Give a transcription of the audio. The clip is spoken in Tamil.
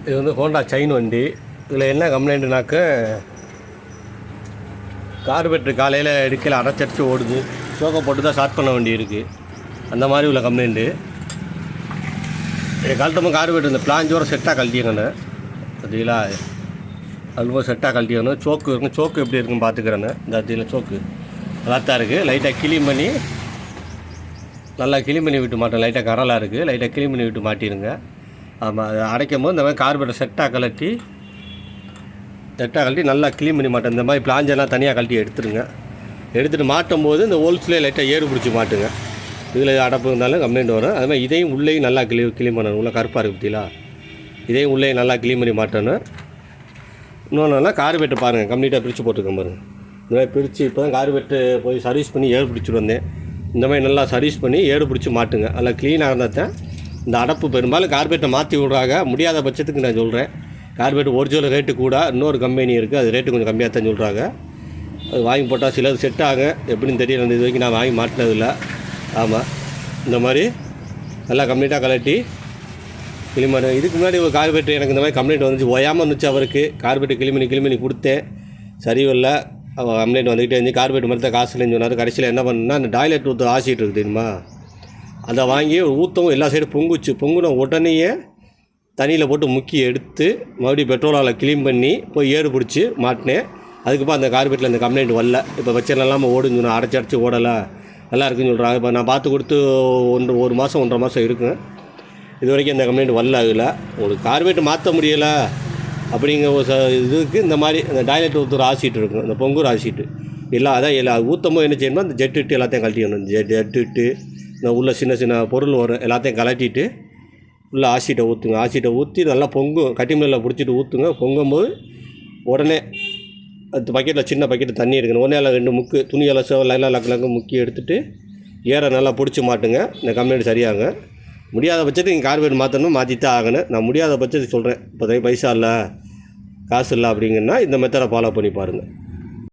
இது வந்து ஹோண்டா சைன் வண்டி. இதில் என்ன கம்ப்ளைண்ட்டுனாக்க, கார்பெட்ரு காலையில் எடுக்கல அடைச்சடிச்சு ஓடுது. சோக்கை போட்டு தான் ஸ்டார்ட் பண்ண வேண்டி இருக்குது. அந்த மாதிரி உள்ள கம்ப்ளைண்ட்டு. கழட்டமும் கார்பெட்ரு இந்த பிளாஞ்சோட செட்டாக கழட்டிக்கணும். பார்த்தீங்களா, அதுபோல் செட்டாக கழட்டிக்கணும். சோக்கு இருக்கும், சோக்கு எப்படி இருக்குன்னு பார்த்துக்கிறேன்னு. இந்த இடத்துல சோக்கு நல்லா தான் இருக்குது. லைட்டாக கிளீன் பண்ணி நல்லா கிளீன் பண்ணி விட்டு மாட்டோம். லைட்டாக கரலாக இருக்குது, லைட்டாக கிளீன் பண்ணி விட்டு மாட்டிடுங்க. ஆமாம், அதை அடைக்கும் போது இந்த மாதிரி கார்பெட்டை செட்டாக கழட்டி நல்லா க்ளீன் பண்ணி மாட்டோம். இந்த மாதிரி பிளாஞ்செல்லாம் தனியாக கழட்டி எடுத்துருங்க. எடுத்துகிட்டு மாட்டும் போது இந்த ஹோல்ஸ்லேயே லைட்டாக ஏறு பிடிச்சி மாட்டுங்க. இதில் அடப்பு இருந்தாலும் கம்ப்ளைண்ட் வரும். அது மாதிரி இதையும் உள்ளேயும் நல்லா க்ளீன் பண்ணணும். உள்ள கருப்பாக இருக்குது பற்றிலா, இதையும் உள்ளேயும் நல்லா க்ளீன் பண்ணி மாட்டணும். இன்னொன்று கார்பெட்டு பாருங்கள், கம்ப்ளீட்டாக பிரித்து போட்டுருக்கேன் பாருங்கள். இந்த மாதிரி பிரித்து இப்போ தான் கார்பெட்டு போய் சர்வீஸ் பண்ணி ஏறு பிடிச்சிட்டு வந்தேன். இந்த மாதிரி நல்லா சர்வீஸ் பண்ணி ஏறு பிடிச்சி மாட்டுங்க. நல்லா க்ளீனாக இருந்தால் தான் இந்த அடப்பு. பெரும்பாலும் கார்பெட்டை மாற்றி விட்றாங்க. முடியாத பட்சத்துக்கு நான் சொல்கிறேன், கார்பெட் ஒரிஜினல் ரேட்டு கூட இன்னொரு கம்பெனி இருக்குது, அது ரேட்டு கொஞ்சம் கம்மியாக தான் சொல்கிறாங்க. அது வாங்கி போட்டால் சிலது செட் ஆகும், எப்படின்னு தெரியல. இது வரைக்கும் நான் வாங்கி மாட்டினதில்லை. ஆமாம், இந்த மாதிரி நல்லா கம்ப்ளீட்டாக கலட்டி க்ளீன் பண்ண. இதுக்கு முன்னாடி ஒரு கார்பெட் எனக்கு இந்த மாதிரி கம்ப்ளைண்ட் வந்துச்சு, ஓயாமல் இருந்துச்சு. அவருக்கு கார்பெட்டு க்ளீன் பண்ணி கொடுத்தேன், சரியில்லை. அவள் கம்ப்ளைண்ட் வந்துக்கிட்டே இருந்துச்சு. கார்பெட் மாதிரி தான் காசு இல்லைன்னு சொன்னார். கடைசியில் என்ன பண்ணுன்னா, அந்த டாய்லெட் ஊற்ற ஆசிட்டு இருக்குது தெரியுமா, அதை வாங்கி ஊற்றவும் எல்லா சைடும் பொங்குன உடனேயே தண்ணியில் போட்டு முக்கி எடுத்து மறுபடியும் பெட்ரோலால் க்ளீன் பண்ணி போய் ஏறு பிடிச்சி மாட்டினேன். அதுக்கப்புறம் அந்த கார்பெட்டில் அந்த கம்ப்ளைண்ட் வரல. இப்போ வச்சல் இல்லாமல் ஓடுன்னு சொன்னால் அடைச்சி ஓடலை, நல்லா இருக்குன்னு சொல்கிறாங்க. இப்போ நான் பார்த்து கொடுத்து ஒரு மாதம் 1.5 மாதம் இருக்கும். இது வரைக்கும் அந்த கம்ப்ளைண்ட் வரல. அதில் ஒரு கார்பெட் மாற்ற முடியலை அப்படிங்கிற ஒரு இதுக்கு இந்த மாதிரி அந்த டாய்லெட் ஊற்றுற ஆசிட்டு இருக்கும், அந்த பொங்குற ஆசிட்டு அதான் ஊற்றமோ என்ன செய்யணுமோ அந்த ஜெட்டு எல்லாத்தையும் கழட்டிக்கணும். ஜெட்டு இந்த உள்ள சின்ன பொருள் வரும், எல்லாத்தையும் கலட்டிட்டு உள்ள ஆசிட்டை ஊற்றுங்க. ஆசிட்டை ஊற்றி நல்லா பொங்கும். கட்டிமலையில் பிடிச்சிட்டு ஊற்றுங்க. பொங்கும்போது உடனே அந்த பக்கெட்டில் சின்ன பக்கெட்டு தண்ணி எடுக்கணும். 1 இல்லை 2 முக்கு துணி எல்லாம் லைலாக லக்கு முக்கி எடுத்துகிட்டு ஏற நல்லா பிடிச்சி மாட்டுங்க. இந்த கம்ப்ளைண்ட் சரியாங்க. முடியாத பட்சத்துக்கு நீங்கள் கார்பெட் மாற்றணும், மாற்றித்தான் ஆகணும். நான் முடியாத பட்சத்துக்கு சொல்கிறேன். இப்போ பைசா இல்லை, காசு இல்லை அப்படிங்கன்னா இந்த மெத்தடை ஃபாலோ பண்ணி பாருங்கள்.